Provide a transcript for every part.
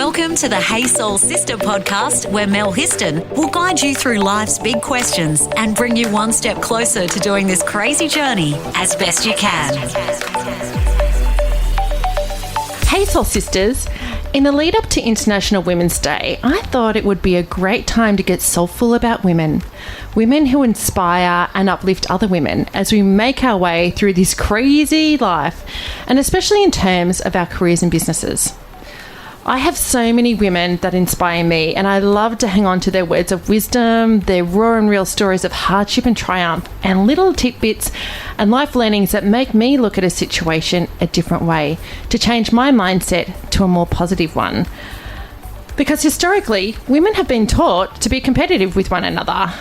Welcome to the Hey Soul Sista podcast, where Mel Histon will guide you through life's big questions and bring you one step closer to doing this crazy journey as best you can. Hey Soul Sisters, in the lead up to International Women's Day, I thought it would be a great time to get soulful about women. Women who inspire and uplift other women as we make our way through this crazy life, and especially in terms of our careers and businesses. I have so many women that inspire me, and I love to hang on to their words of wisdom, their raw and real stories of hardship and triumph, and little tidbits and life learnings that make me look at a situation a different way, to change my mindset to a more positive one. Because historically, women have been taught to be competitive with one another.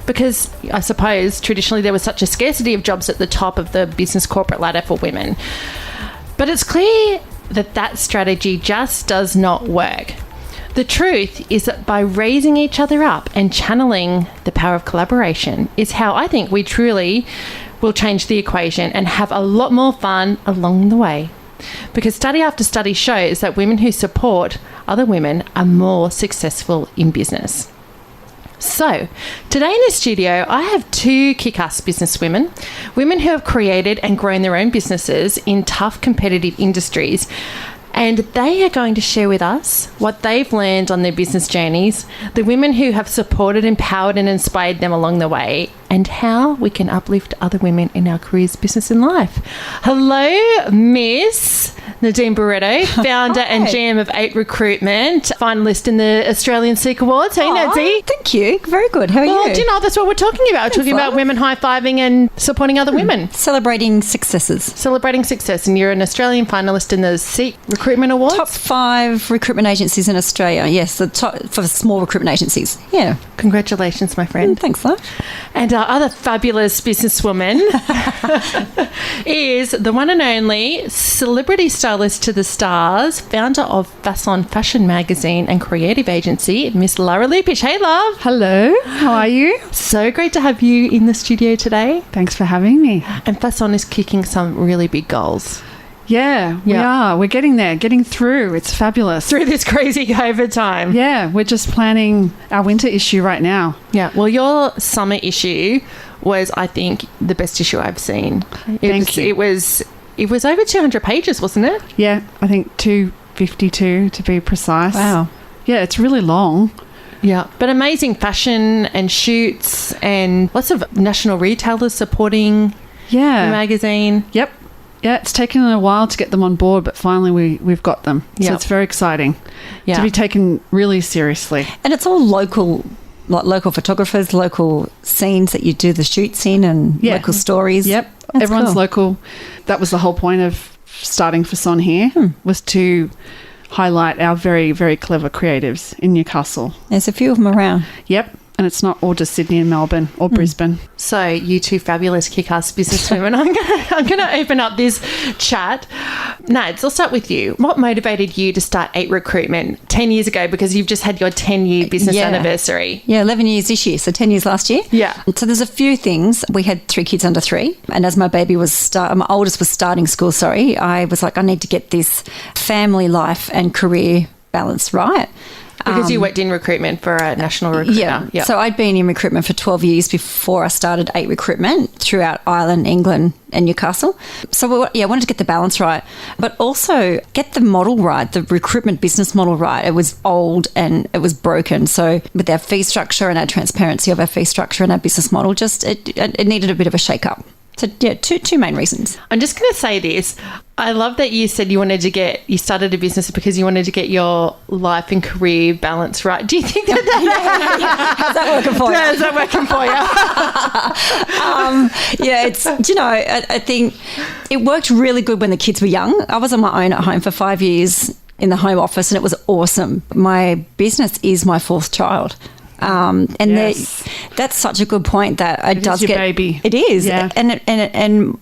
Because I suppose traditionally there was such a scarcity of jobs at the top of the business corporate ladder for women. But it's clear that strategy just does not work. The truth is that by raising each other up and channeling the power of collaboration is how I think we truly will change the equation and have a lot more fun along the way. Because study after study shows that women who support other women are more successful in business. So, today in the studio, I have two kick-ass businesswomen, women who have created and grown their own businesses in tough competitive industries, and they are going to share with us what they've learned on their business journeys, the women who have supported, empowered and inspired them along the way, and how we can uplift other women in our careers, business and life. Hello, Miss Nadene Barretto, founder and GM of Recruitment, finalist in the Australian Seek Awards. Hey, Nadine. Thank you. Very good. How are you? Do you know, that's what we're talking about. We're talking about women high-fiving and supporting other women. Celebrating successes. Celebrating success. And you're an Australian finalist in the Seek Recruitment Awards? Top 5 recruitment agencies in Australia. Yes, the top for small recruitment agencies. Yeah. Congratulations, my friend. Thanks, love. And our other fabulous businesswoman is the one and only celebrity stylist to the stars, founder of Façon Magazine and creative agency, Miss Lara Lupish. Hey, love. Hello. How are you? So great to have you in the studio today. Thanks for having me. And Façon is kicking some really big goals. Yeah, we are. We're getting there, getting through. It's fabulous. Through this crazy COVID time. Yeah, we're just planning our winter issue right now. Yeah, well, your summer issue was, I think, the best issue I've seen. Thank you. It was over 200 pages, wasn't it? Yeah, I think 252 to be precise. Wow. Yeah, it's really long. Yeah, but amazing fashion and shoots and lots of national retailers supporting the magazine. Yep. Yeah, it's taken a while to get them on board, but finally we've got them. So it's very exciting to be taken really seriously. And it's all local, like local photographers, local scenes that you do the shoots in, and local stories. Yep, That's everyone's cool. local. That was the whole point of starting Façon here, was to highlight our very, very clever creatives in Newcastle. There's a few of them around. Yep. And it's not all just Sydney and Melbourne or Brisbane. So you two fabulous kick-ass businesswomen, I'm going to open up this chat. Nads, I'll start with you. What motivated you to start Recruitment 10 years ago? Because you've just had your 10-year business anniversary. Yeah, 11 years this year, so 10 years last year. Yeah. So there's a few things. We had 3 kids under 3, and as my oldest was starting school, I was like, I need to get this family life and career balance right. Because you worked in recruitment for a national recruiter. Yeah. So I'd been in recruitment for 12 years before I started Recruitment throughout Ireland, England and Newcastle. So, I wanted to get the balance right, but also get the model right, the recruitment business model right. It was old and it was broken. So with our fee structure and our transparency of our fee structure and our business model, it needed a bit of a shake-up. So, two main reasons. I'm just going to say this. I love that you said you started a business because you wanted to get your life and career balance right. Do you think that? How's that working for you? Yeah, is that working for you? I think it worked really good when the kids were young. I was on my own at home for 5 years in the home office, and it was awesome. My business is my 4th child. That's such a good point that it does get baby. It is, yeah. and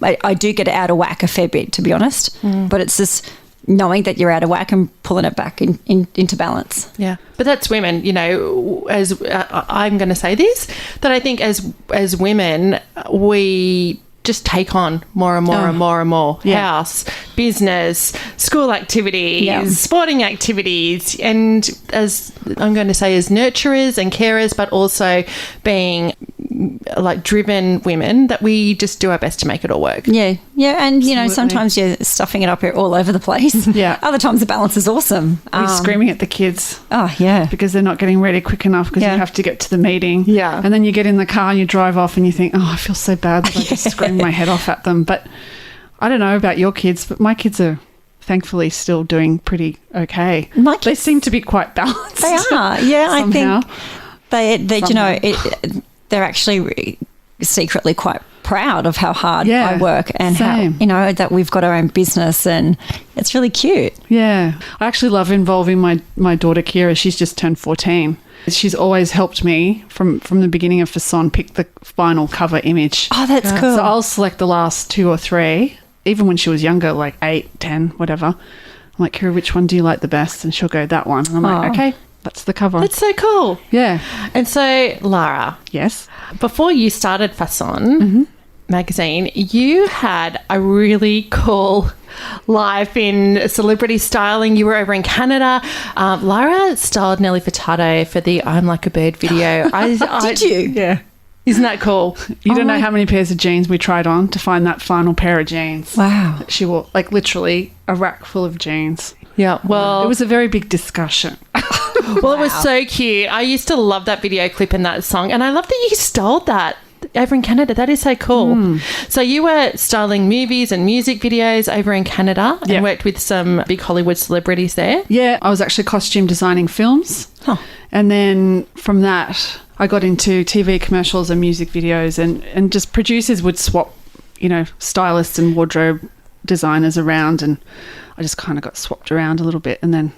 I do get it out of whack a fair bit, to be honest. But it's just knowing that you're out of whack and pulling it back into balance. Yeah, but that's women. As I'm going to say this, that I think as women we just take on more and more and more and more house, business, school activities, sporting activities, and as I'm going to say, as nurturers and carers, but also being like driven women, that we just do our best to make it all work. Yeah. And, you know, sometimes you're stuffing it up here all over the place. Yeah. Other times the balance is awesome. We're screaming at the kids. Oh, yeah. Because they're not getting ready quick enough because you have to get to the meeting. Yeah. And then you get in the car and you drive off and you think, oh, I feel so bad that I just screamed my head off at them. But I don't know about your kids, but my kids are thankfully still doing pretty okay. They seem to be quite balanced. They are. Yeah, somehow. I think they you know, they're actually secretly quite proud of how hard I work and how, you know, that we've got our own business, and it's really cute. Yeah. I actually love involving my daughter Kira. She's just turned 14. She's always helped me from the beginning of Façon pick the final cover image. Oh, that's cool. So I'll select the last 2 or 3, even when she was younger, like 8, 10, whatever. I'm like, Kira, which one do you like the best? And she'll go, that one. And I'm like, okay, that's the cover. That's so cool. Yeah. And so, Lara. Yes. Before you started Façon Magazine, you had a really cool life in celebrity styling. You were over in Canada. Lara styled Nelly Furtado for the I'm Like a Bird video. Did you? Yeah. Isn't that cool? You don't know how many pairs of jeans we tried on to find that final pair of jeans. Wow. She wore, like, literally a rack full of jeans. Yeah, well, it was a very big discussion. Well, it was so cute. I used to love that video clip and that song, and I love that you styled that over in Canada. That is so cool. So you were styling movies and music videos over in Canada and worked with some big Hollywood celebrities there. Yeah, I was actually costume designing films. And then from that, I got into TV commercials and music videos, and just producers would swap, you know, stylists and wardrobe designers around, and I just kind of got swapped around a little bit and then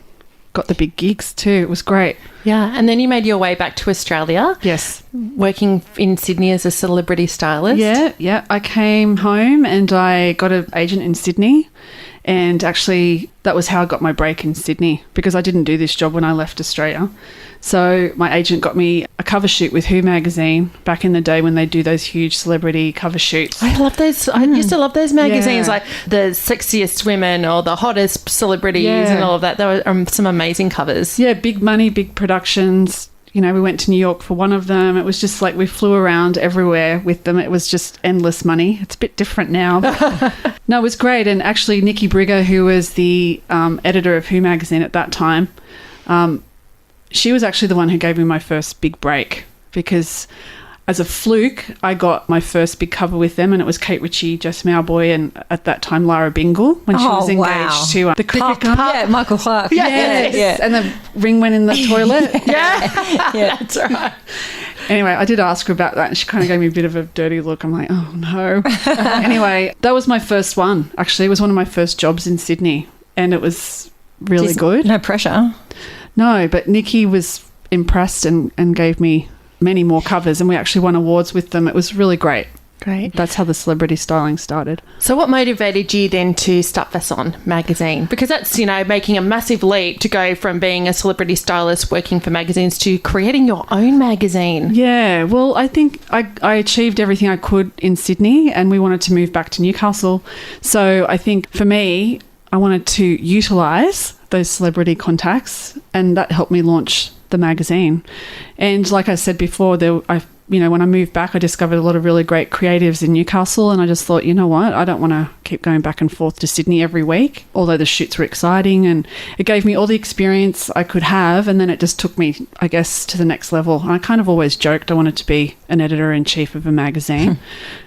got the big gigs too. It was great. Yeah, and then you made your way back to Australia. Yes. Working in Sydney as a celebrity stylist. Yeah. I came home and I got an agent in Sydney, and actually that was how I got my break in Sydney, because I didn't do this job when I left Australia. So my agent got me a cover shoot with Hey Magazine back in the day when they do those huge celebrity cover shoots. I love those. I used to love those magazines, like the sexiest women or the hottest celebrities and all of that. There were some amazing covers. Yeah, big money, big productions. You know, we went to New York for one of them. It was just like we flew around everywhere with them. It was just endless money. It's a bit different now. No, it was great. And actually, Nikki Brigger, who was the editor of Hey Magazine at that time, she was actually the one who gave me my first big break, because as a fluke, I got my first big cover with them, and it was Kate Ritchie, Jess Mauboy, and at that time Lara Bingle, when she was engaged to the cricket guy. Yeah, Michael Clark. Yes. And the ring went in the toilet. Yeah, that's right. Anyway, I did ask her about that, and she kind of gave me a bit of a dirty look. I'm like, oh no. Anyway, that was my first one. Actually, it was one of my first jobs in Sydney, and it was really good. No pressure. No, but Nikki was impressed and gave me many more covers, and we actually won awards with them. It was really great. Great. That's how the celebrity styling started. So what motivated you then to start Façon Magazine? Because that's, you know, making a massive leap to go from being a celebrity stylist working for magazines to creating your own magazine. Yeah, well, I think I achieved everything I could in Sydney, and we wanted to move back to Newcastle. So I think for me, I wanted to utilise those celebrity contacts, and that helped me launch the magazine. And like I said before, when I moved back, I discovered a lot of really great creatives in Newcastle, and I just thought, you know what, I don't want to keep going back and forth to Sydney every week, although the shoots were exciting and it gave me all the experience I could have, and then it just took me, I guess, to the next level. And I kind of always joked I wanted to be an editor-in-chief of a magazine.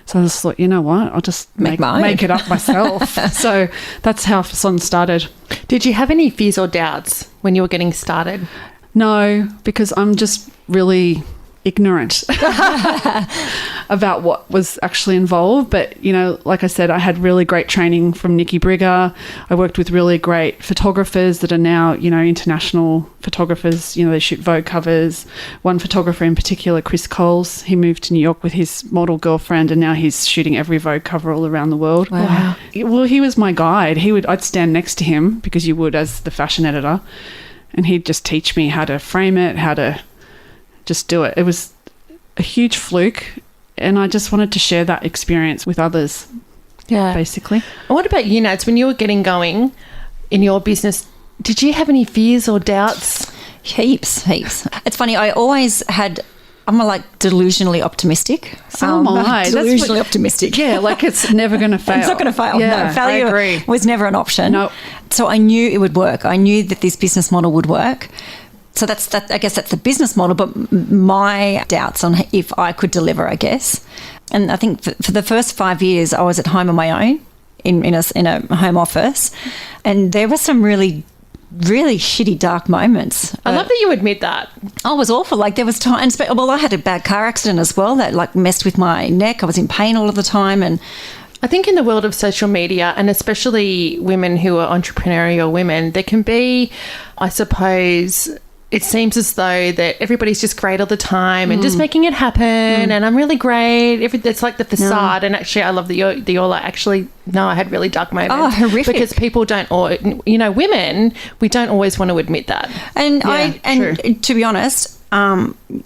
So I just thought, you know what, I'll just make it up myself. So that's how Façon started. Did you have any fears or doubts when you were getting started? No, because I'm just really ignorant about what was actually involved. But, you know, like I said, I had really great training from Nikki Brigger. I worked with really great photographers that are now, you know, international photographers. You know, they shoot Vogue covers. One photographer in particular, Chris Coles, he moved to New York with his model girlfriend, and now he's shooting every Vogue cover all around the world. Wow. Well, he was my guide. I'd stand next to him, because you would as the fashion editor, and he'd just teach me how to frame it, how to just do it. It was a huge fluke, and I just wanted to share that experience with others. basically. And what about you, Nads? When you were getting going in your business, did you have any fears or doubts? Heaps. It's funny. I'm like delusionally optimistic. So am I. Delusionally optimistic. Yeah, like it's never going to fail. It's not going to fail. Yeah, No, failure I agree. was never an option. No. So I knew it would work. I knew that this business model would work. So I guess that's the business model, but my doubts on if I could deliver, I guess. And I think for the first 5 years, I was at home on my own in a home office, and there were some really shitty, dark moments. I love that you admit that. Oh, it was awful. Like there was times, well, I had a bad car accident as well that like messed with my neck. I was in pain all of the time, and I think in the world of social media, and especially women who are entrepreneurial women, there can be, I suppose, it seems as though that everybody's just great all the time and just making it happen and I'm really great. It's like the facade. And actually, I love that you're like, actually, no, I had really dark moments. Oh, horrific. Because people don't, women, we don't always want to admit that. And to be honest,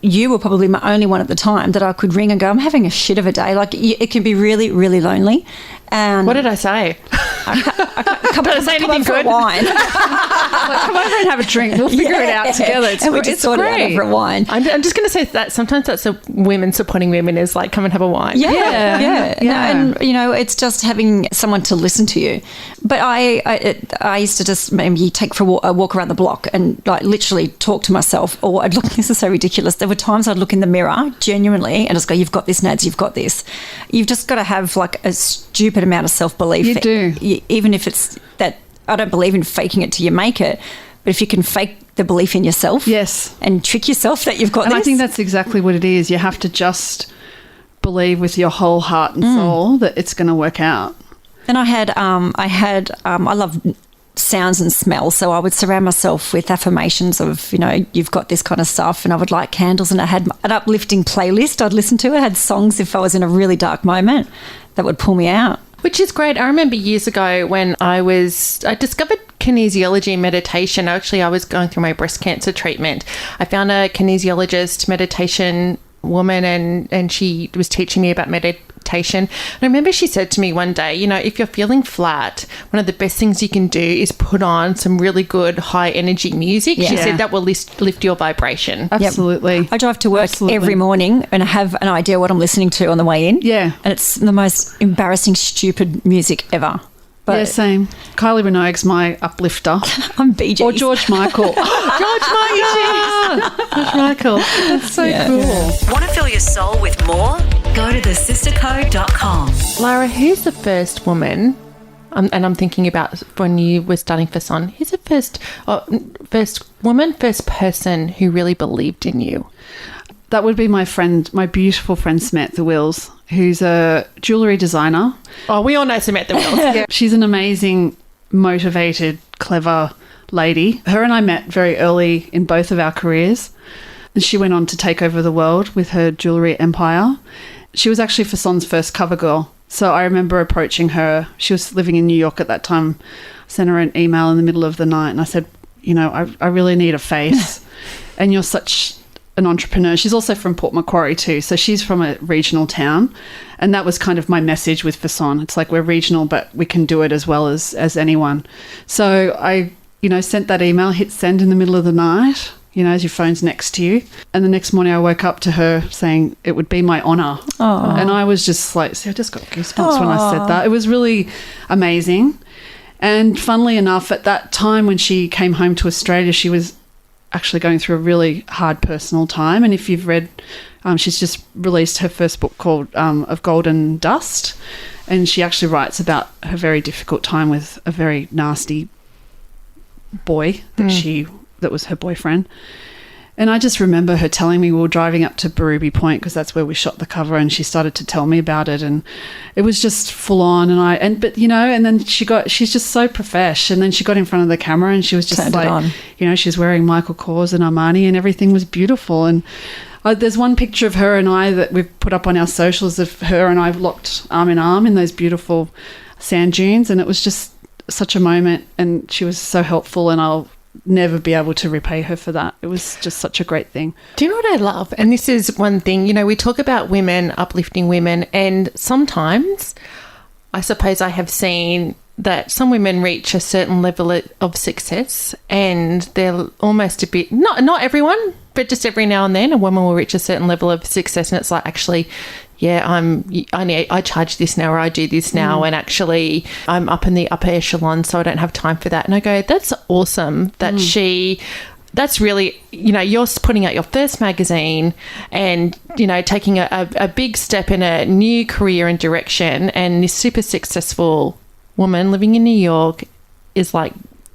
you were probably my only one at the time that I could ring and go, I'm having a shit of a day. Like it can be really, really lonely. And what did I say? Did I say anything good? Wine. Like, come over and have a drink. We'll figure it out together. We just sort it out over a wine. I'm just going to say that sometimes that's a women supporting women is like, come and have a wine. Yeah. No, and it's just having someone to listen to you. But I used to just maybe take for a walk around the block and like literally talk to myself, or I'd look. This is so ridiculous. There were times I'd look in the mirror genuinely and just go, "You've got this, Nads. You've got this." You've just got to have like a stupid amount of self-belief. You do. Even if it's that, I don't believe in faking it till you make it. But if you can fake the belief in yourself, yes, and trick yourself that you've got and this. I think that's exactly what it is. You have to just believe with your whole heart and soul that it's going to work out. And I love sounds and smells, so I would surround myself with affirmations of, you've got this kind of stuff, and I would light candles, and I had an uplifting playlist I'd listen to. I had songs if I was in a really dark moment that would pull me out. Which is great. I remember years ago when I discovered kinesiology and meditation. I was going through my breast cancer treatment. I found a kinesiologist, meditation woman, and she was teaching me about meditation. And I remember she said to me one day, if you're feeling flat, one of the best things you can do is put on some really good high energy music. Yeah. She said that will lift your vibration. Absolutely. Yep. I drive to work every morning and I have an idea what I'm listening to on the way in. Yeah. And it's the most embarrassing, stupid music ever. But yeah, same. Kylie Minogue's my uplifter. I'm BJ. Or George Michael. George Michael. That's so cool. Want to fill your soul with more? Go to thesistercode.com. Lara, who's the first woman, and I'm thinking about when you were starting Façon, who's the first person who really believed in you? That would be my beautiful friend Samantha Wills, who's a jewellery designer. Oh, we all know Samantha Wills. Yeah. She's an amazing, motivated, clever lady. Her and I met very early in both of our careers. And she went on to take over the world with her jewellery empire. She was actually Façon's first cover girl. So I remember approaching her. She was living in New York at that time. I sent her an email in the middle of the night and I said, I really need a face. And you're such an entrepreneur. She's also from Port Macquarie too. So she's from a regional town. And that was kind of my message with Façon. It's like we're regional, but we can do it as well as anyone. So I, sent that email, hit send in the middle of the night, as your phone's next to you. And the next morning I woke up to her saying it would be my honour. And I was just like, I just got goosebumps when I said that. It was really amazing. And funnily enough, at that time when she came home to Australia, she was actually going through a really hard personal time. And if you've read, she's just released her first book called Of Golden Dust. And she actually writes about her very difficult time with a very nasty boy that was her boyfriend. And I just remember her telling me, we were driving up to Barubie Point because that's where we shot the cover, and she started to tell me about it, and it was just full on. And then she's just so profesh, and then she got in front of the camera and she was just she's wearing Michael Kors and Armani and everything was beautiful. And there's one picture of her and I that we've put up on our socials of her and I locked arm in arm in those beautiful sand dunes, and it was just such a moment, and she was so helpful, and I'll never be able to repay her for that. It was just such a great thing. Do you know what I love? And this is one thing, we talk about women, uplifting women, and sometimes I suppose I have seen that some women reach a certain level of success and they're almost a bit, not everyone, but just every now and then a woman will reach a certain level of success and it's like, actually, yeah, I charge this now or I do this now and actually I'm up in the upper echelon, so I don't have time for that. And I go, that's awesome that that's really, you're putting out your first magazine and, taking a big step in a new career and direction, and this super successful woman living in New York is like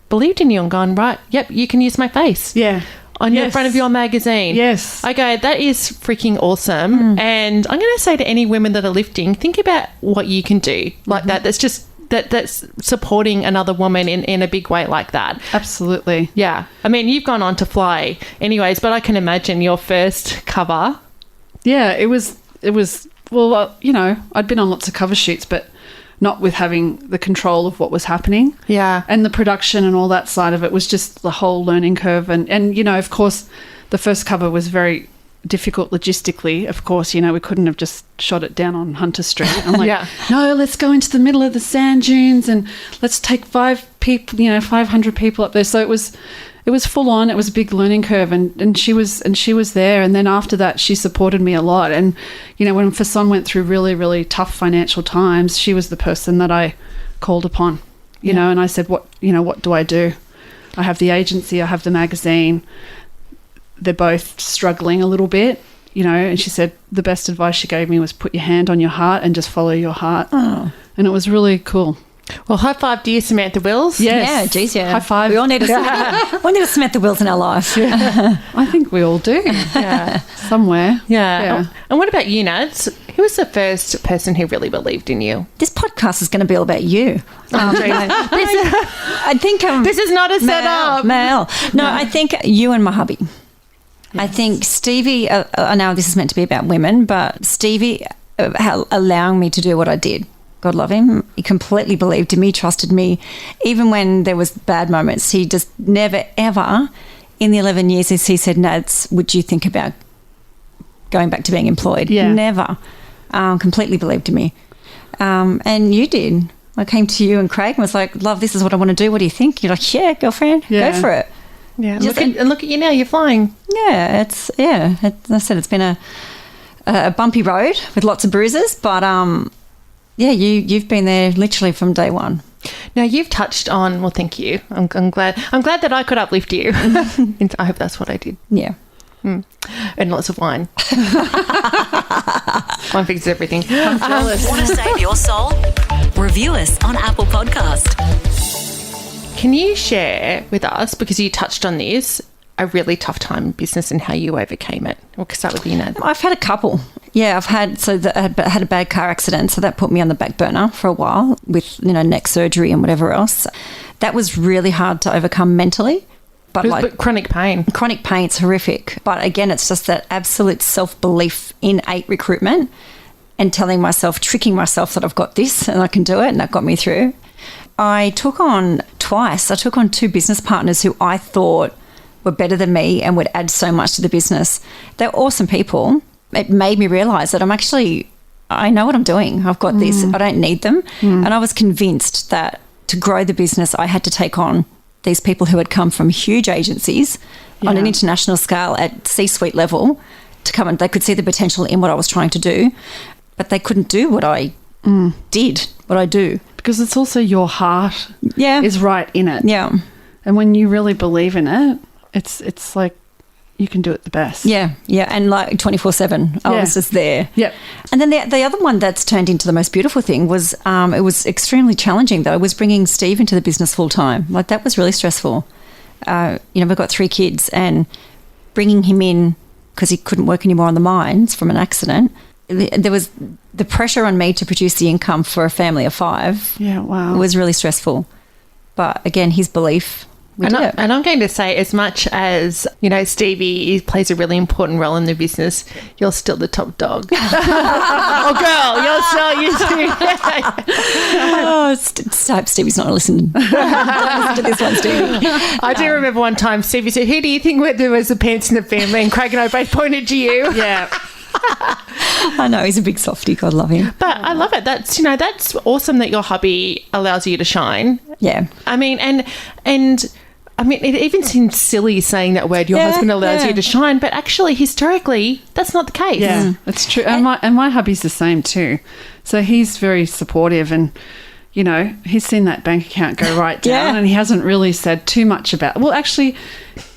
believed in you and gone, right, yep, you can use my face. Yeah. On the front of your magazine. Yes. I go, that is freaking awesome. And I'm going to say to any women that are lifting, think about what you can do like that. That's just, that's supporting another woman in a big way like that. Absolutely. Yeah. I mean, you've gone on to fly anyways, but I can imagine your first cover. Yeah, it was, well, I'd been on lots of cover shoots, but not with having the control of what was happening. Yeah. And the production and all that side of it was just the whole learning curve. And of course, the first cover was very difficult logistically. Of course, we couldn't have just shot it down on Hunter Street. I'm like, no, let's go into the middle of the sand dunes and let's take 500 people up there. So it was full on. It was a big learning curve, and she was there. And then after that, she supported me a lot. And when Façon went through really, really tough financial times, she was the person that I called upon. And I said, what do I do? I have the agency, I have the magazine. They're both struggling a little bit, And she said the best advice she gave me was put your hand on your heart and just follow your heart. Oh. And it was really cool. Well, high five to you, Samantha Wills. Yes. Yeah, geez, yeah. High five. We all need a Samantha Wills in our life. I think we all do. Yeah. Somewhere. Yeah. And what about you, Nads? Who was the first person who really believed in you? This podcast is going to be all about you. I think this is not a setup. Mel. No, I think you and my hubby. Yes. I think Stevie, I know this is meant to be about women, but Stevie allowing me to do what I did. God love him. He completely believed in me, trusted me. Even when there was bad moments, he just never, ever, in the 11 years, he said, Nads, would you think about going back to being employed? Yeah. Never. Completely believed in me. And you did. I came to you and Craig and was like, love, this is what I want to do. What do you think? You're like, yeah, girlfriend, go for it. Yeah. Look at you now. You're flying. Yeah. I said it's been a bumpy road with lots of bruises, but yeah, you've been there literally from day one. Now you've touched on. Well, thank you. I'm glad that I could uplift you. I hope that's what I did. Yeah. And lots of wine. Wine fixes everything. Want to save your soul? Review us on Apple Podcast. Can you share with us, because you touched on this, a really tough time in business and how you overcame it? We'll start with you, Nad. I've had a couple. Yeah, I had a bad car accident, so that put me on the back burner for a while with, neck surgery and whatever else. That was really hard to overcome mentally. But chronic pain. Chronic pain's horrific. But again, it's just that absolute self-belief in recruitment and tricking myself that I've got this and I can do it, and that got me through. I took on 2 business partners who I thought were better than me and would add so much to the business. They're awesome people. It made me realise that I know what I'm doing. I've got this. I don't need them. And I was convinced that to grow the business, I had to take on these people who had come from huge agencies on an international scale at C-suite level to come, and they could see the potential in what I was trying to do, but they couldn't do what I did, what I do. Because it's also your heart is right in it. Yeah. And when you really believe in it, it's like you can do it the best. Yeah, and like 24/7, I was just there. Yep. And then the other one that's turned into the most beautiful thing was it was extremely challenging though, was bringing Steve into the business full time. Like that was really stressful. We've got 3 kids, and bringing him in because he couldn't work anymore on the mines from an accident. There was the pressure on me to produce the income for a family of 5. Yeah, wow. It was really stressful. But again, his belief. And I'm going to say, as much as, Stevie plays a really important role in the business, you're still the top dog. Oh, girl, you're still... hope Stevie's not listening. Don't listen to this one, Stevie. I do remember one time Stevie said, who do you think there was the pants in the family? And Craig and I both pointed to you. Yeah. I know, he's a big softie. God love him. But I love it. That's awesome that your hubby allows you to shine. Yeah. I mean, and it even seems silly saying that word, your husband allows you to shine, but actually, historically, that's not the case. Yeah, that's true. And my hubby's the same too. So he's very supportive and, he's seen that bank account go right down and he hasn't really said too much about it. Well, actually,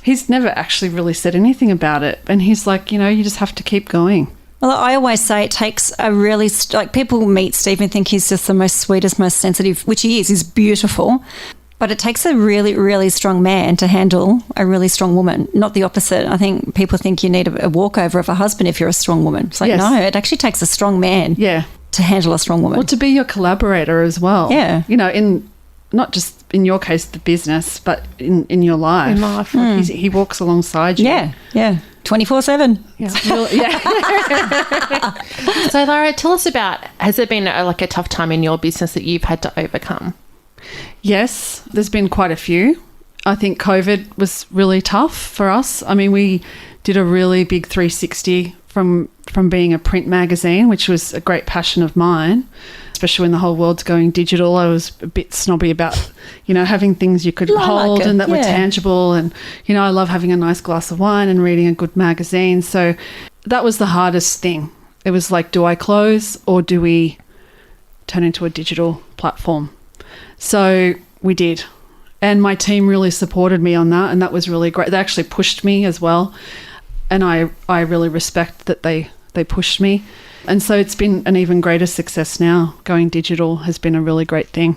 he's never actually really said anything about it. And he's like, you just have to keep going. Well, I always say it takes a really, people meet Steve and think he's just the most sweetest, most sensitive, which he is. He's beautiful. But it takes a really, really strong man to handle a really strong woman, not the opposite. I think people think you need a walkover of a husband if you're a strong woman. It's like, no, it actually takes a strong man to handle a strong woman. Well, to be your collaborator as well. Yeah. In not just in your case, the business, but in your life. In life. He walks alongside you. Yeah, 24/7. Yeah. So, Lara, tell us about, has there been a tough time in your business that you've had to overcome? Yes, there's been quite a few. I think COVID was really tough for us. I mean, we did a really big 360 from being a print magazine, which was a great passion of mine, especially when the whole world's going digital. I was a bit snobby about, having things you could hold and that were tangible. And, I love having a nice glass of wine and reading a good magazine. So that was the hardest thing. It was like, do I close or do we turn into a digital platform? So we did. And my team really supported me on that, and that was really great. They actually pushed me as well. And I really respect that they pushed me. And so it's been an even greater success now. Going digital has been a really great thing.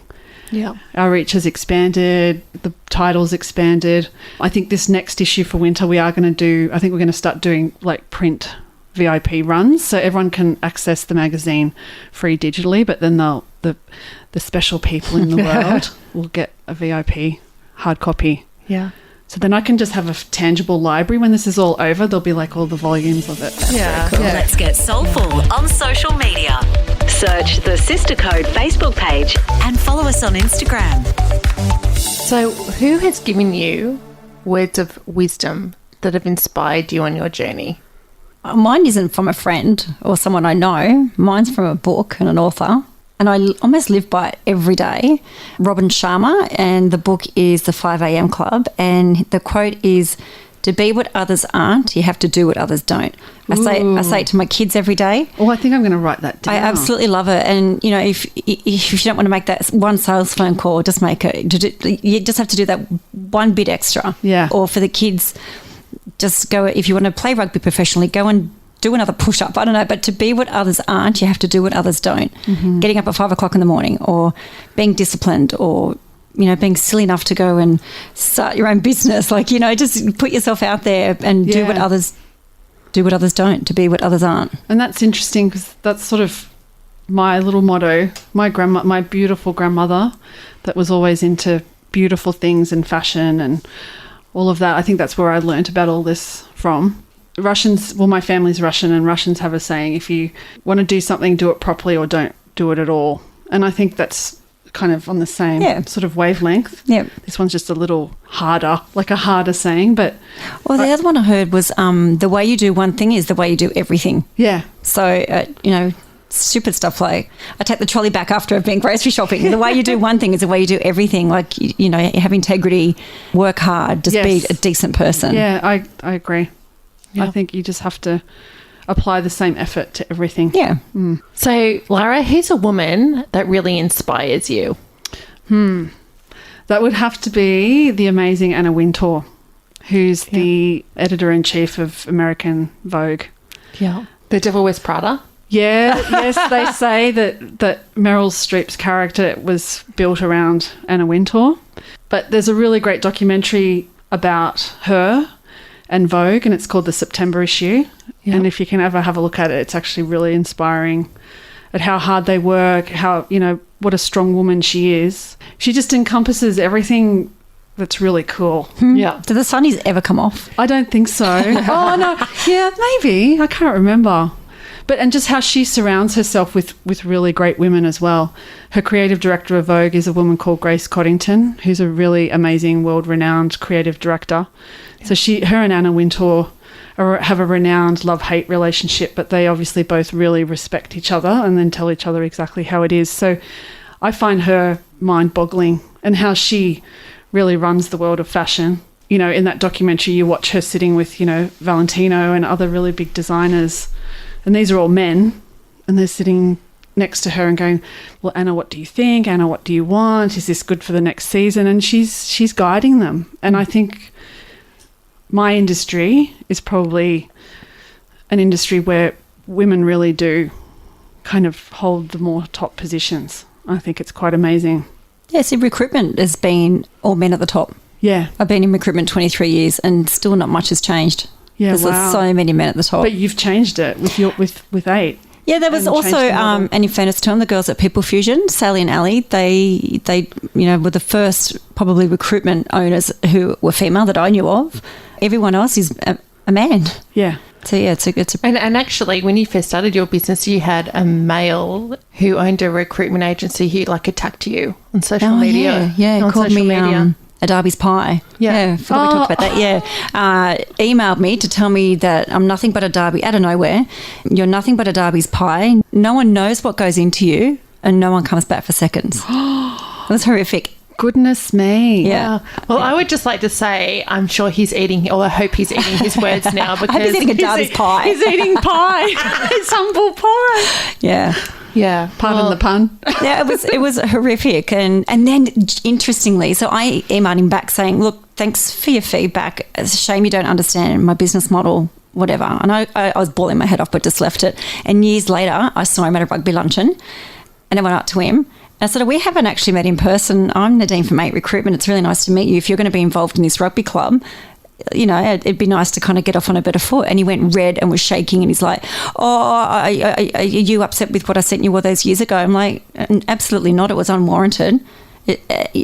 Yeah. Our reach has expanded, the title's expanded. I think this next issue for winter we're going to start doing print VIP runs, so everyone can access the magazine free digitally, but then the special people in the world will get a VIP hard copy. Yeah. So then I can just have a tangible library. When this is all over, there'll be all the volumes of it. Yeah. Cool. Let's get soulful on social media. Search the Sister Code Facebook page and follow us on Instagram. So who has given you words of wisdom that have inspired you on your journey? Mine isn't from a friend or someone I know. Mine's from a book and an author. And I almost live by it every day. Robin Sharma, and the book is The 5 a.m. Club. And the quote is, to be what others aren't, you have to do what others don't. I say it to my kids every day. Oh, I think I'm going to write that down. I absolutely love it. And, if you don't want to make that one sales phone call, just make it. You just have to do that one bit extra. Yeah. Or for the kids, just go, if you want to play rugby professionally, go and do another push-up. I don't know, but to be what others aren't, you have to do what others don't. Mm-hmm. Getting up at 5 o'clock in the morning, or being disciplined, or, being silly enough to go and start your own business. Just put yourself out there and do what others don't, to be what others aren't. And that's interesting because that's sort of my little motto. My beautiful grandmother that was always into beautiful things and fashion and all of that. I think that's where I learnt about all this from. Russians, my family's Russian, and Russians have a saying, if you want to do something, do it properly or don't do it at all. And I think that's kind of on the same sort of wavelength. Yeah. This one's just a little harder, like a harder saying, but... Well, the other one I heard was the way you do one thing is the way you do everything. Yeah. So, stupid stuff like, I take the trolley back after I've been grocery shopping. The way you do one thing is the way you do everything. Have integrity, work hard, just be a decent person. Yeah, I agree. Yeah. I think you just have to apply the same effort to everything. Yeah. Mm. So, Lara, who's a woman that really inspires you? That would have to be the amazing Anna Wintour, who's the editor-in-chief of American Vogue. Yeah. The Devil Wears Prada? Yeah, yes, they say that Meryl Streep's character was built around Anna Wintour. But there's a really great documentary about her and Vogue, and it's called The September Issue. Yeah. And if you can ever have a look at it, it's actually really inspiring at how hard they work, how, what a strong woman she is. She just encompasses everything that's really cool. Yeah. Do the sunnies ever come off? I don't think so. Oh, no. Yeah, maybe. I can't remember. And just how she surrounds herself with really great women as well. Her creative director of Vogue is a woman called Grace Coddington, who's a really amazing, world-renowned creative director. Yeah. So her and Anna Wintour have a renowned love-hate relationship, but they obviously both really respect each other and then tell each other exactly how it is. So I find her mind-boggling, and how she really runs the world of fashion. You know, in that documentary, you watch her sitting with, you know, Valentino and other really big designers, and these are all men, and they're sitting next to her and going, well, Anna, what do you think? Anna, what do you want? Is this good for the next season? And she's guiding them. And I think my industry is probably an industry where women really do kind of hold the more top positions. I think it's quite amazing. Yeah, see, recruitment has been all men at the top. Yeah. I've been in recruitment 23 years and still not much has changed. Yeah, There's wow. so many men at the top. But you've changed it with 8. Yeah, there was and also, changed the model. and in fairness to them, the girls at People Fusion, Sally and Ali, they you know, were the first probably recruitment owners who were female that I knew of. Everyone else is a man. Yeah. So yeah, it's a And actually, when you first started your business, you had a male who owned a recruitment agency who like attacked you on social media. Yeah, on called social me media. a Darby's pie. Yeah. I forgot we talked about that. Yeah, emailed me to tell me that I'm nothing but a Darby out of nowhere. You're nothing but a Darby's pie. No one knows what goes into you, and no one comes back for seconds. It was horrific. Goodness me. Yeah. Well, I would just like to say, I'm sure he's eating, or I hope he's eating his words now, because I hope he's eating a Darby's pie. He's eating pie. His humble pie. Yeah. Yeah. Pardon the pun. Yeah, it was horrific. And then, interestingly, so I emailed him back saying, look, thanks for your feedback. It's a shame you don't understand my business model, whatever. And I was bawling my head off, but just left it. And years later, I saw him at a rugby luncheon, and I went up to him. I said, we haven't actually met in person. I'm Nadene from 8 Recruitment. It's really nice to meet you. If you're going to be involved in this rugby club, you know, it'd be nice to kind of get off on a better foot. And he went red and was shaking, and he's like, are you upset with what I sent you all those years ago? I'm like, absolutely not. It was unwarranted.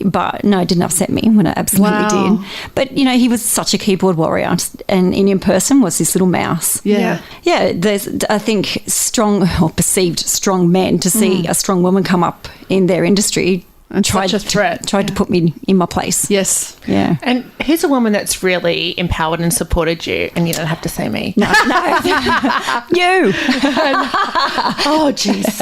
But no, it didn't upset me when it absolutely did. But, you know, he was such a keyboard warrior, and in person was this little mouse. Yeah. Yeah, there's, I think, strong or perceived strong men to see a strong woman come up in their industry And such a threat. Tried to put me in my place. Yes. Yeah. And here's a woman that's really empowered and supported you, and you don't have to say me. No. You. Oh, jeez.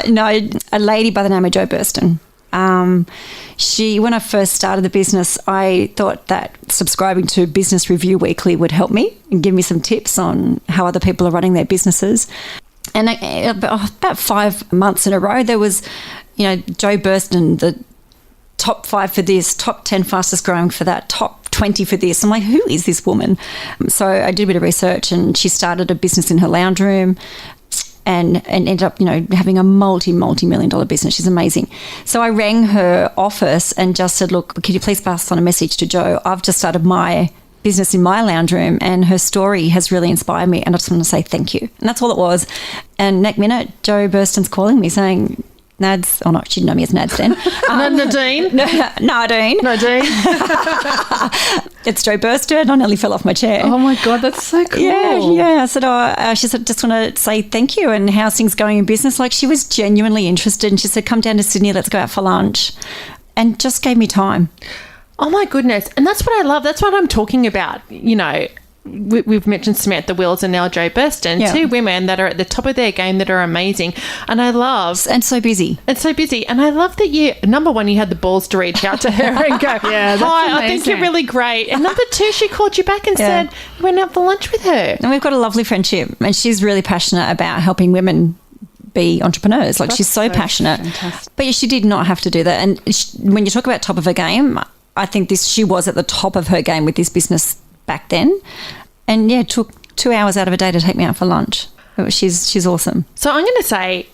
No, a lady by the name of Jo Burston. When I first started the business, I thought that subscribing to Business Review Weekly would help me and give me some tips on how other people are running their businesses. And about 5 months in a row, there was, you know, Jo Burston, the top 5 for this, top 10 fastest growing for that, top 20 for this. I'm like, who is this woman? So I did a bit of research, and she started a business in her lounge room. And ended up, you know, having a multi-million-dollar business. She's amazing. So I rang her office and just said, look, could you please pass on a message to Jo? I've just started my business in my lounge room, and her story has really inspired me, and I just want to say thank you. And that's all it was. And next minute, Jo Burston's calling me saying, Nads, oh no, she didn't know me as Nads then. Nadene? Nadene. It's Jo Burston. I nearly fell off my chair. Oh my God, that's so cool. Yeah. I said, she said, just want to say thank you, and how's things going in business? Like, she was genuinely interested, and she said, come down to Sydney, let's go out for lunch, and just gave me time. Oh my goodness. And that's what I love. That's what I'm talking about. You know, we've mentioned Samantha Wills and now Jo Burston, 2 women that are at the top of their game that are amazing. And I love... And so busy. And so busy. And I love that you, number one, you had the balls to reach out to her and go, Yeah, that's hi, I think amazing. you're really great. And number 2, she called you back and said, you went out for lunch with her. And we've got a lovely friendship, and she's really passionate about helping women be entrepreneurs. Like, she's so passionate. fantastic. But yeah, she did not have to do that. And when you talk about top of her game, I think she was at the top of her game with this business back then. And yeah, it took 2 hours out of a day to take me out for lunch. She's awesome. So I'm going to say,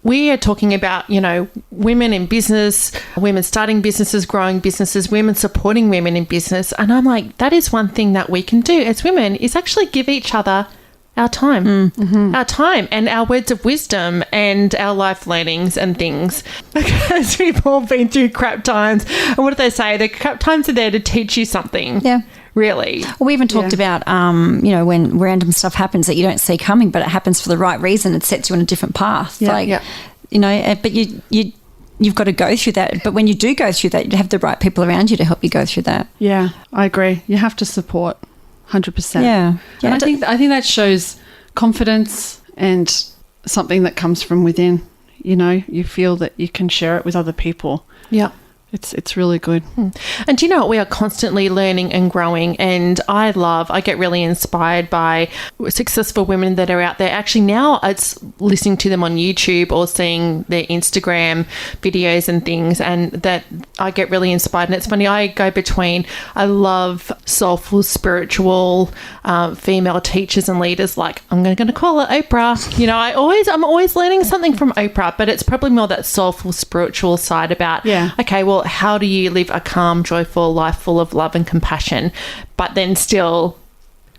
we are talking about, you know, women in business, women starting businesses, growing businesses, women supporting women in business. And I'm like, that is one thing that we can do as women, is actually give each other our time, our time and our words of wisdom and our life learnings and things. Because we've all been through crap times. And what do they say? The crap times are there to teach you something. Yeah. Really. Well, we even talked about, you know, when random stuff happens that you don't see coming, but it happens for the right reason. It sets you on a different path. You know, but you've got to go through that. But when you do go through that, you have the right people around you to help you go through that. Yeah, I agree. You have to support. 100%. Yeah. And I think that shows confidence and something that comes from within. You know, you feel that you can share it with other people. Yeah. It's really good. And do you know what? We are constantly learning and growing, and I get really inspired by successful women that are out there. Actually, now it's listening to them on YouTube or seeing their Instagram videos and things, and that I get really inspired. And it's funny, I go between, I love soulful, spiritual female teachers and leaders, like I'm going to call it Oprah. You know, I'm always learning something from Oprah, but it's probably more that soulful, spiritual side about, okay, well, how do you live a calm, joyful life full of love and compassion, but then still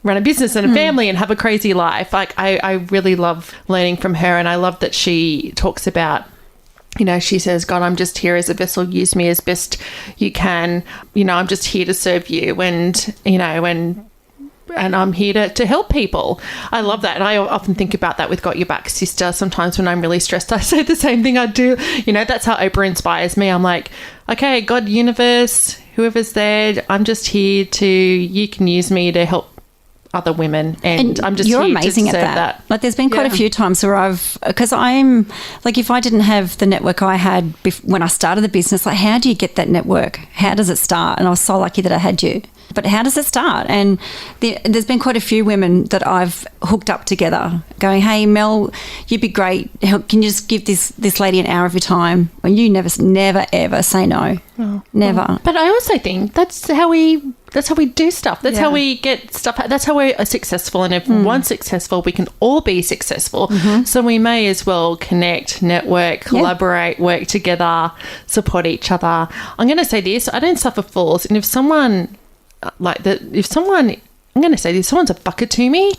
run a business and a family and have a crazy life? Like, I really love learning from her, and I love that she talks about, you know, she says, God, I'm just here as a vessel. Use me as best you can. You know, I'm just here to serve you, and, you know, and I'm here to help people. I love that. And I often think about that with Got Your Back, Sister. Sometimes when I'm really stressed, I say the same thing I do. You know, that's how Oprah inspires me. I'm like, okay, God, universe, whoever's there, I'm just here you can use me to help other women, and I'm just you're here amazing to serve at that. that. Like, there's been quite a few times where because I'm like, if I didn't have the network I had when I started the business, like, how do you get that network? How does it start? And I was so lucky that I had you. But how does it start? And there's been quite a few women that I've hooked up together going, hey, Mel, you'd be great. Can you just give this lady an hour of your time? And you never, ever say no. Never. But I also think that's how we do stuff. That's how we get stuff. That's how we're successful. And if one's successful, we can all be successful. So we may as well connect, network, collaborate, work together, support each other. I'm going to say this. I don't suffer fools. And if someone I'm going to say this, someone's a fucker to me,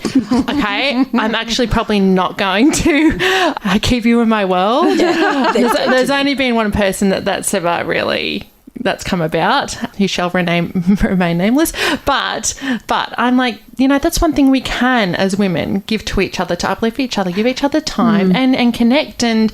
okay, I'm actually probably not going to keep you in my world. There's only been one person that's ever really that's come about, who shall remain nameless, but I'm like, you know, that's one thing we can as women give to each other, to uplift each other, give each other time and connect and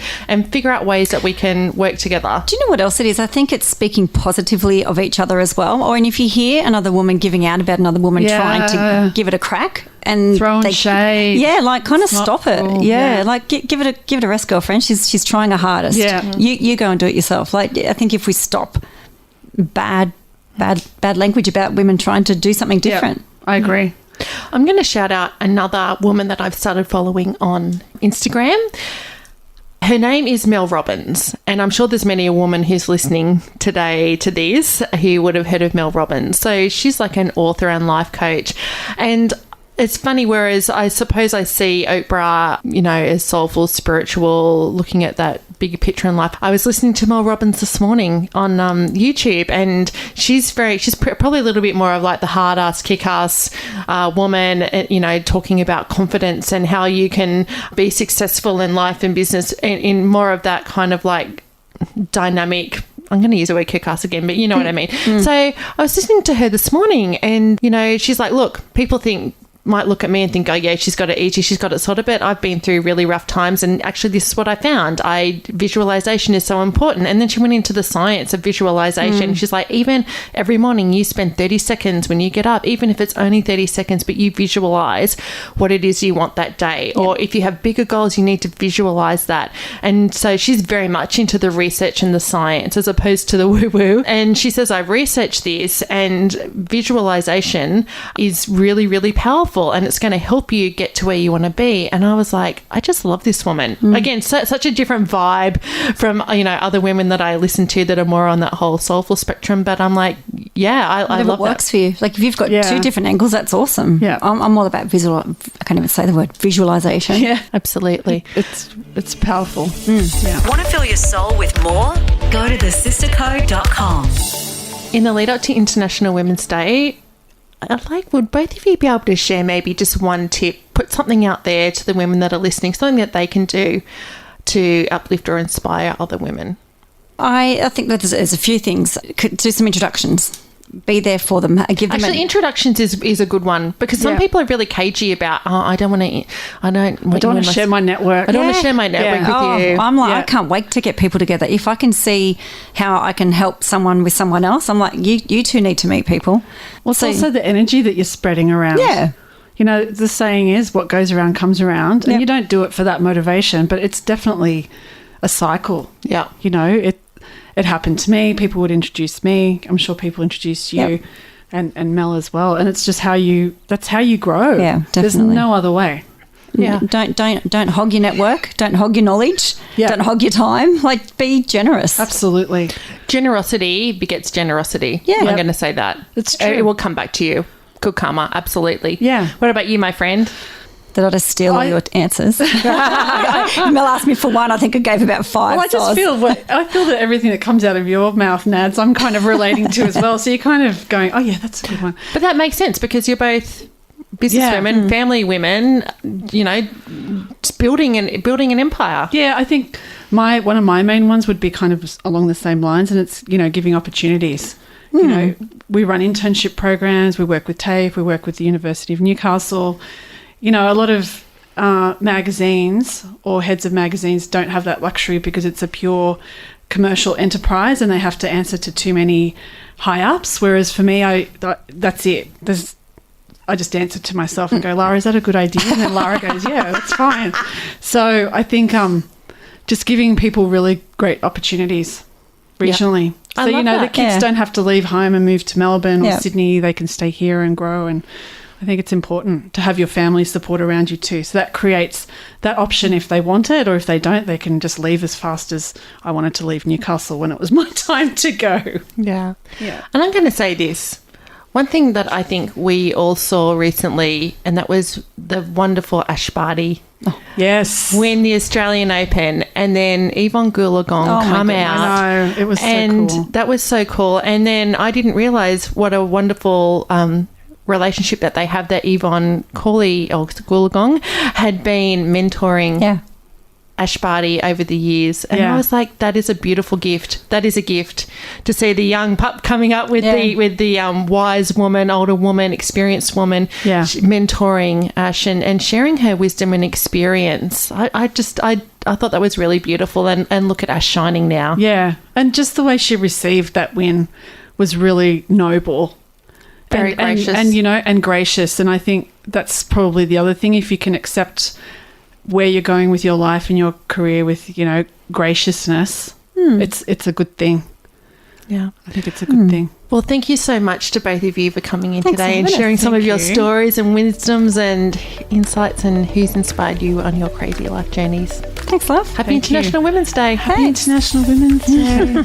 figure out ways that we can work together. Do you know what else it is? I think it's speaking positively of each other as well. And if you hear another woman giving out about another woman trying to give it a crack and throwing shade, like kind of stop it. Cool. Like give it a rest, girlfriend. She's trying her hardest. You go and do it yourself. Like, I think if we stop bad language about women trying to do something different. I agree. I'm going to shout out another woman that I've started following on Instagram. Her name is Mel Robbins, and I'm sure there's many a woman who's listening today to this who would have heard of Mel Robbins. So she's like an author and life coach, and it's funny, whereas I suppose I see Oprah, you know, as soulful, spiritual, looking at that bigger picture in life. I was listening to Mel Robbins this morning on YouTube, and she's probably a little bit more of like the hard-ass, kick-ass woman, you know, talking about confidence and how you can be successful in life and business in more of that kind of like dynamic. I'm going to use the word kick-ass again, but you know what I mean. So I was listening to her this morning, and, you know, she's like, look, people might look at me and think, oh yeah, she's got it easy, she's got it sorted, but I've been through really rough times, and actually this is what I found. Visualization is so important. And then she went into the science of visualization. She's like, even every morning you spend 30 seconds when you get up, even if it's only 30 seconds, but you visualize what it is you want that day. Or if you have bigger goals, you need to visualize that. And so she's very much into the research and the science as opposed to the woo-woo. And she says, I've researched this, and visualization is really, really powerful, and it's going to help you get to where you want to be. And I was like, I just love this woman. Again, such a different vibe from, you know, other women that I listen to that are more on that whole soulful spectrum. But I'm like, I love it works that. for you. Like, if you've got two different angles, that's awesome. Yeah, I'm all about I can't even say the word visualization. Yeah, absolutely. It's powerful. Want to fill your soul with more? Go to thesistercode.com. In the lead up to International Women's Day, would both of you be able to share maybe just one tip, put something out there to the women that are listening, something that they can do to uplift or inspire other women? I think that there's a few things. Could do some introductions. be there for them. Give them Actually, introductions is a good one because some people are really cagey about, I don't want to share my network. I don't want to share my network with you. I'm like, I can't wait to get people together. If I can see how I can help someone with someone else, I'm like, you two need to meet people. Well, it's also the energy that you're spreading around. Yeah. You know, the saying is what goes around comes around, and you don't do it for that motivation, but it's definitely a cycle. Yeah. You know, it happened to me. People would introduce me. I'm sure people introduce you and Mel as well. And it's just that's how you grow. Yeah, definitely. There's no other way. Yeah. Don't hog your network. Don't hog your knowledge. Yeah. Don't hog your time. Like, be generous. Absolutely. Generosity begets generosity. Yeah. I'm going to say that. It's true. It will come back to you. Good karma. Absolutely. Yeah. What about you, my friend? Did I just steal all your answers? Mel asked me for one. I think I gave about 5. Well, I feel that everything that comes out of your mouth, Nads, I'm kind of relating to as well. So you're kind of going, oh, yeah, that's a good one. But that makes sense because you're both business women, family women, you know, just building an empire. Yeah, I think one of my main ones would be kind of along the same lines, and it's, you know, giving opportunities. You know, we run internship programs, we work with TAFE, we work with the University of Newcastle. You know, a lot of magazines or heads of magazines don't have that luxury because it's a pure commercial enterprise and they have to answer to too many high-ups, whereas for me, that's it. I just answer to myself and go, Lara, is that a good idea? And then Lara goes, yeah, that's fine. So I think just giving people really great opportunities regionally. So, you know, the kids don't have to leave home and move to Melbourne or Sydney. They can stay here and grow. And I think it's important to have your family support around you too. So that creates that option if they want it, or if they don't, they can just leave as fast as I wanted to leave Newcastle when it was my time to go. Yeah. And I'm going to say this. One thing that I think we all saw recently, and that was the wonderful Ash Barty win the Australian Open, and then Yvonne Goolagong come out. I know, it was so cool. And that was so cool. And then I didn't realise what a wonderful relationship that they have, that Yvonne Goolagong had been mentoring Ash Barty over the years. And I was like, that is a beautiful gift. That is a gift to see the young pup coming up with the wise woman, older woman, experienced woman, mentoring Ash and sharing her wisdom and experience. I thought that was really beautiful, and look at Ash shining now. Yeah, and just the way she received that win was really noble. Very gracious. And you know, and gracious. And I think that's probably the other thing, if you can accept where you're going with your life and your career with, you know, graciousness, it's a good thing. Yeah, I think it's a good thing. Well, thank you so much to both of you for coming in today and sharing some of your stories and wisdoms and insights and who's inspired you on your crazy life journeys. Thanks, love. Happy International Women's Day. Happy International Women's Day.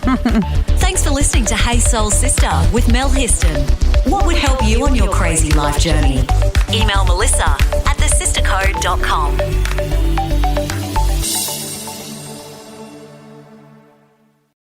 Thanks for listening to Hey Soul Sista with Mel Histon. What would help you on your crazy life journey? Email Melissa at thesistercode.com.